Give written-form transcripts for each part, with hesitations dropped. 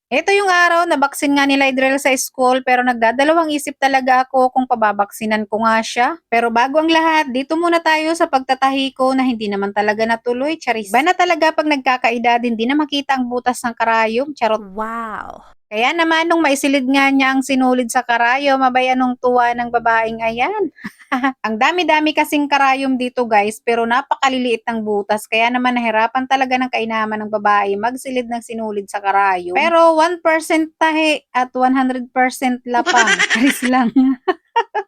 Ito yung araw na baksin nga nila Idrel sa school pero nagdadalawang isip talaga ako kung pababaksinan ko nga siya. Pero bago ang lahat, dito muna tayo sa pagtatahi ko na hindi naman talaga natuloy, charis. Iba na talaga pag nagkakaedad, hindi na makita ang butas ng karayom, charot. Wow! Kaya naman nung maisilid nga niya ang sinulid sa karayom, mabay anong tuwa ng babaeng ayan. Ang dami-dami kasing karayom dito guys, pero napakaliliit ng butas. Kaya naman nahirapan talaga ng kainaman ng babae magsilid ng sinulid sa karayom. Pero 1% tahi at 100% lapang. Charis lang.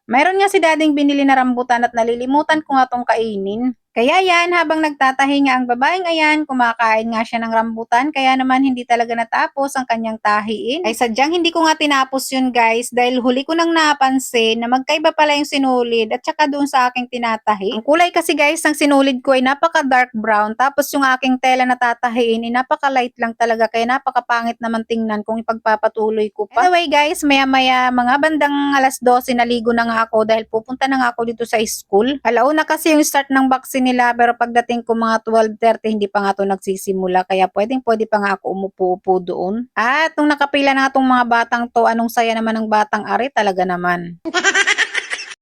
Mayroon nga si dading binili na rambutan at nalilimutan ko nga tong kainin. Kaya yan, habang nagtatahi nga ang babaeng ayan, kumakain nga siya ng rambutan, kaya naman hindi talaga natapos ang kanyang tahiin. Ay sadyang hindi ko nga tinapos yun guys, dahil huli ko nang napansin na magkaiba pala yung sinulid at saka doon sa aking tinatahi. Ang kulay kasi guys ng sinulid ko ay napaka dark brown, tapos yung aking tela na tatahiin ay napaka light lang talaga, kaya napakapangit naman tingnan kung ipagpapatuloy ko pa. Anyway guys, maya maya mga bandang alas 12 naligo na nga ako dahil pupunta na nga ako dito sa school. Alauna kasi yung start ng vaccine nila pero pagdating ko mga 12:30 hindi pa nga to nagsisimula kaya pwede pa nga ako umupo-upo doon. At nung nakapila na nga tong mga batang to, anong saya naman ng batang ari talaga naman.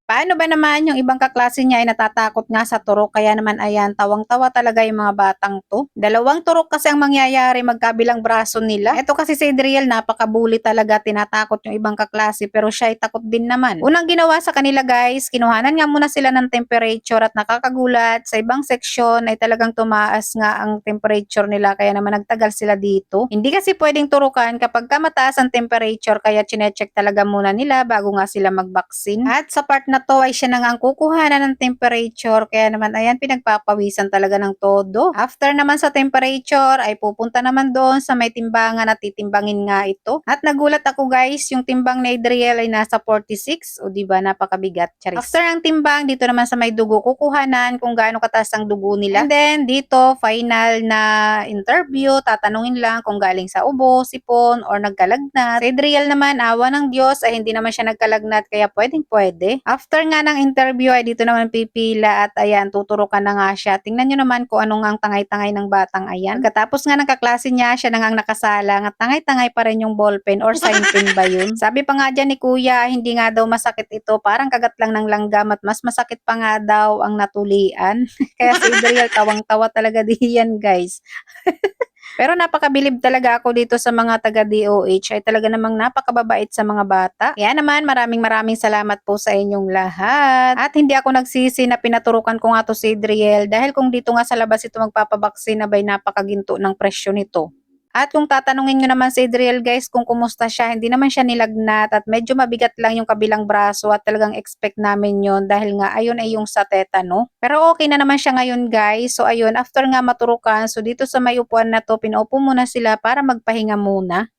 Paano ba naman yung ibang kaklase niya ay natatakot nga sa turok kaya naman ayan tawang-tawa talaga yung mga batang to. Dalawang turok kasi ang mangyayari magkabilang braso nila. Ito kasi si Adriel napakabuli talaga, tinatakot yung ibang kaklase pero siya ay takot din naman. Unang ginawa sa kanila guys, kinuhanan nga muna sila ng temperature at nakakagulat sa ibang seksyon ay talagang tumaas nga ang temperature nila kaya naman nagtagal sila dito. Hindi kasi pwedeng turukan kapag mataas ang temperature kaya chinecheck talaga muna nila bago nga sila mag-vaccine. At sa part na to ay siya na nga ang kukuhanan ng temperature kaya naman ayan pinagpapawisan talaga ng todo. After naman sa temperature ay pupunta naman doon sa may timbangan at titimbangin nga ito. At nagulat ako guys, yung timbang ni Adriel ay nasa 46 o diba napakabigat, charis. After ang timbang dito naman sa may dugo kukuhanan kung gaano kataas ang dugo nila. And then dito final na interview, tatanungin lang kung galing sa ubo, sipon or nagkalagnat. Si Adriel naman awa ng Diyos ay hindi naman siya nagkalagnat kaya pwedeng pwede. After nga ng interview ay dito naman pipila at ayan, tuturukan na nga siya. Tingnan nyo naman kung anong ang tangay-tangay ng batang ayan. Pagkatapos nga ng kaklase niya, siya na nga ang nakasalang at tangay-tangay pa rin yung ballpen or sign pen ba yun. Sabi pa nga dyan ni kuya, hindi nga daw masakit ito. Parang kagat lang ng langgam at mas masakit pa nga daw ang natulian. Kaya si Adriel tawang-tawa talaga diyan guys. Pero napakabilib talaga ako dito sa mga taga DOH ay talaga namang napakababait sa mga bata. Kaya naman maraming salamat po sa inyong lahat. At hindi ako nagsisi na pinaturukan ko nga to si Adriel dahil kung dito nga sa labas ito magpapabaksin abay napakaginto ng presyo nito. At kung tatanungin nyo naman si Adriel guys kung kumusta siya, hindi naman siya nilagnat at medyo mabigat lang yung kabilang braso at talagang expect namin yon dahil nga ayun ay yung sa tetano. Pero okay na naman siya ngayon guys. So ayun, after nga maturukan, so dito sa may upuan na to, pinaupo muna sila para magpahinga muna.